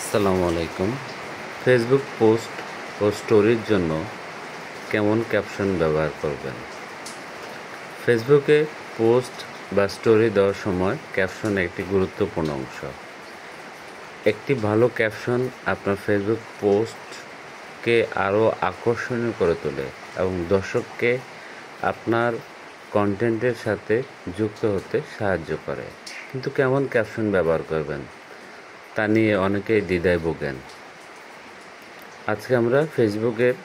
আসসালামু আলাইকুম। Facebook post ও স্টোরির জন্য কেমন ক্যাপশন ব্যবহার করবেন? ফেসবুকে পোস্ট বা স্টোরি দেওয়ার সময় ক্যাপশন একটি গুরুত্বপূর্ণ অংশ। একটি ভালো ক্যাপশন আপনার ফেসবুক পোস্টকে আরও আকর্ষণীয় করে তোলে এবং দর্শককে আপনার কন্টেন্টের সাথে যুক্ত হতে সাহায্য করে। কিন্তু কেমন ক্যাপশন ব্যবহার করবেন তা নিয়ে অনেকেই দ্বিধায় ভোগেন। আজকে আমরা ফেসবুকের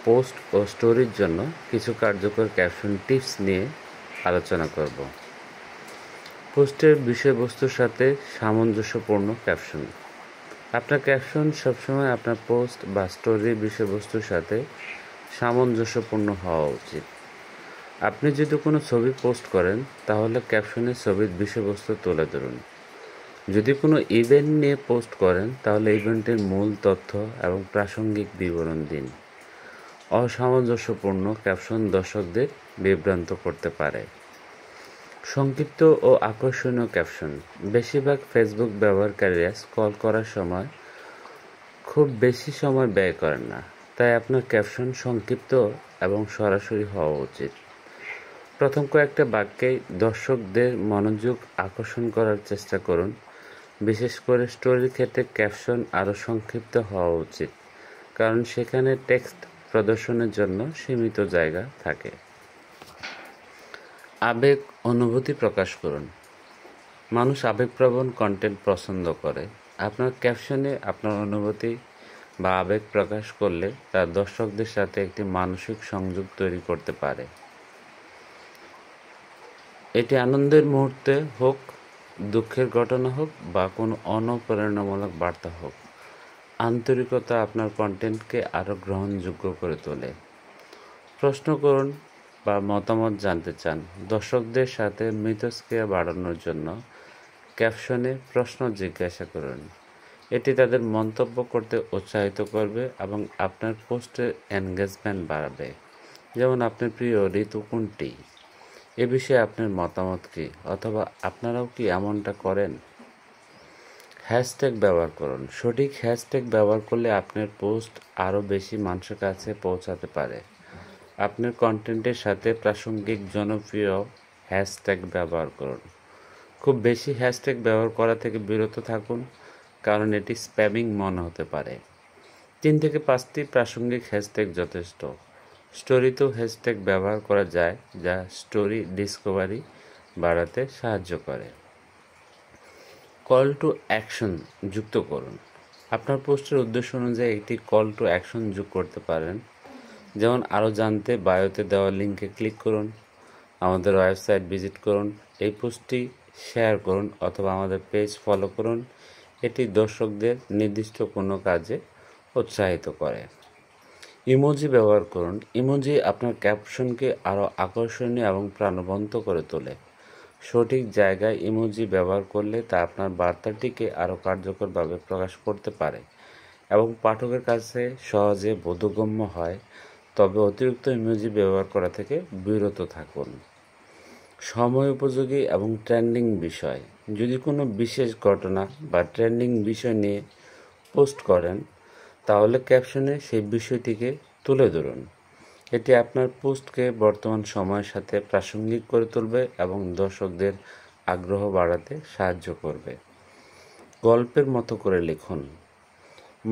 পোস্ট ও স্টোরির জন্য কিছু কার্যকর ক্যাপশন টিপস নিয়ে আলোচনা করব। পোস্টের বিষয়বস্তুর সাথে সামঞ্জস্যপূর্ণ ক্যাপশন। আপনার ক্যাপশন সবসময় আপনার পোস্ট বা স্টোরির বিষয়বস্তুর সাথে সামঞ্জস্যপূর্ণ হওয়া উচিত। আপনি যদি কোনো ছবি পোস্ট করেন তাহলে ক্যাপশনে ছবির বিষয়বস্তু তুলে ধরুন। যদি কোনো ইভেন্ট নিয়ে পোস্ট করেন তাহলে ইভেন্টের মূল তথ্য এবং প্রাসঙ্গিক বিবরণ দিন। অসামঞ্জস্যপূর্ণ ক্যাপশন দর্শকদের বিভ্রান্ত করতে পারে। সংক্ষিপ্ত ও আকর্ষণীয় ক্যাপশন। বেশিরভাগ ফেসবুক ব্যবহারকারীরা স্ক্রল করার সময় খুব বেশি সময় ব্যয় করেন না, তাই আপনার ক্যাপশন সংক্ষিপ্ত এবং সরাসরি হওয়া উচিত। প্রথম কয়েকটা বাক্যেই দর্শকদের মনোযোগ আকর্ষণ করার চেষ্টা করুন। বিশেষ করে স্টোরির ক্ষেত্রে ক্যাপশন আরও সংক্ষিপ্ত হওয়া উচিত, কারণ সেখানে টেক্সট প্রদর্শনের জন্য সীমিত জায়গা থাকে। আবেগ অনুভূতি প্রকাশ করুন। মানুষ আবেগপ্রবণ কন্টেন্ট পছন্দ করে। আপনার ক্যাপশনে আপনার অনুভূতি বা আবেগ প্রকাশ করলে তা দর্শকদের সাথে একটি মানসিক সংযোগ তৈরি করতে পারে। এটি আনন্দের মুহূর্তে হোক, দুঃখের ঘটনা হোক বা কোনো অনুপ্রেরণামূলক বার্তা হোক, আন্তরিকতা আপনার কন্টেন্টকে আরও গ্রহণযোগ্য করে তোলে। প্রশ্ন করুন বা মতামত জানতে চান। দর্শকদের সাথে মিথস্ক্রিয়া বাড়ানোর জন্য ক্যাপশনে প্রশ্ন জিজ্ঞাসা করুন। এটি তাদের মন্তব্য করতে উৎসাহিত করবে এবং আপনার পোস্টের এনগেজমেন্ট বাড়াবে। যেমন, আপনার প্রিয় ঋতু কোনটি? এ বিষয়ে আপনার মতামত কী? অথবা আপনারাও কি এমনটা করেন? হ্যাশট্যাগ ব্যবহার করুন। সঠিক হ্যাশট্যাগ ব্যবহার করলে আপনার পোস্ট আরও বেশি মানুষের কাছে পৌঁছাতে পারে। আপনার কন্টেন্টের সাথে প্রাসঙ্গিক জনপ্রিয় হ্যাশট্যাগ ব্যবহার করুন। খুব বেশি হ্যাশট্যাগ ব্যবহার করা থেকে বিরত থাকুন, কারণ এটি স্প্যামিং মনে হতে পারে। 3 থেকে 5টি প্রাসঙ্গিক হ্যাশট্যাগ যথেষ্ট। স্টোরিতেও হ্যাশট্যাগ ব্যবহার করা যায়, যা স্টোরি ডিসকভারি বাড়াতে সাহায্য করে। কল টু অ্যাকশন যুক্ত করুন। আপনার পোস্টের উদ্দেশ্য অনুযায়ী একটি কল টু অ্যাকশন যোগ করতে পারেন। যেমন, আরও জানতে বায়োতে দেওয়া লিঙ্কে ক্লিক করুন, আমাদের ওয়েবসাইট ভিজিট করুন, এই পোস্টটি শেয়ার করুন অথবা আমাদের পেজ ফলো করুন। এটি দর্শকদের নির্দিষ্ট কোনো কাজে উৎসাহিত করে। ইমোজি ব্যবহার করুন। ইমোজি আপনার ক্যাপশনকে আরও আকর্ষণীয় এবং প্রাণবন্ত করে তোলে। সঠিক জায়গায় ইমোজি ব্যবহার করলে তা আপনার বার্তাটিকে আরও কার্যকরভাবে প্রকাশ করতে পারে এবং পাঠকের কাছে সহজে বোধগম্য হয়। তবে অতিরিক্ত ইমোজি ব্যবহার করা থেকে বিরত থাকুন। সময় উপযোগী এবং ট্রেন্ডিং বিষয়। যদি কোনো বিশেষ ঘটনা বা ট্রেন্ডিং বিষয় নিয়ে পোস্ট করেন তাহলে ক্যাপশনে সেই বিষয়টিকে তুলে ধরুন। এটি আপনার পোস্টকে বর্তমান সময়ের সাথে প্রাসঙ্গিক করে তুলবে এবং দর্শকদের আগ্রহ বাড়াতে সাহায্য করবে। গল্পের মতো করে লিখুন।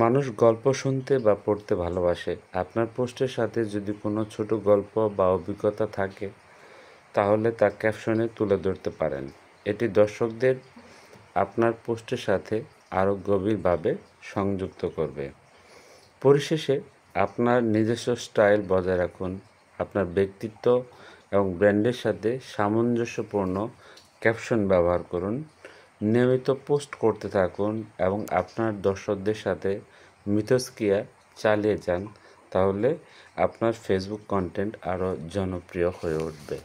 মানুষ গল্প শুনতে বা পড়তে ভালোবাসে। আপনার পোস্টের সাথে যদি কোনো ছোট গল্প বা অভিজ্ঞতা থাকে তাহলে তা ক্যাপশনে তুলে ধরতে পারেন। এটি দর্শকদের আপনার পোস্টের সাথে আরও গভীরভাবে সংযুক্ত করবে। পরিশেষে, আপনার নিজস্ব স্টাইল বজায় রাখুন। আপনার ব্যক্তিত্ব এবং ব্র্যান্ডের সাথে সামঞ্জস্যপূর্ণ ক্যাপশন ব্যবহার করুন। নিয়মিত পোস্ট করতে থাকুন এবং আপনার দর্শকদের সাথে মিথস্ক্রিয়া চালিয়ে যান। তাহলে আপনার ফেসবুক কন্টেন্ট আরও জনপ্রিয় হয়ে উঠবে।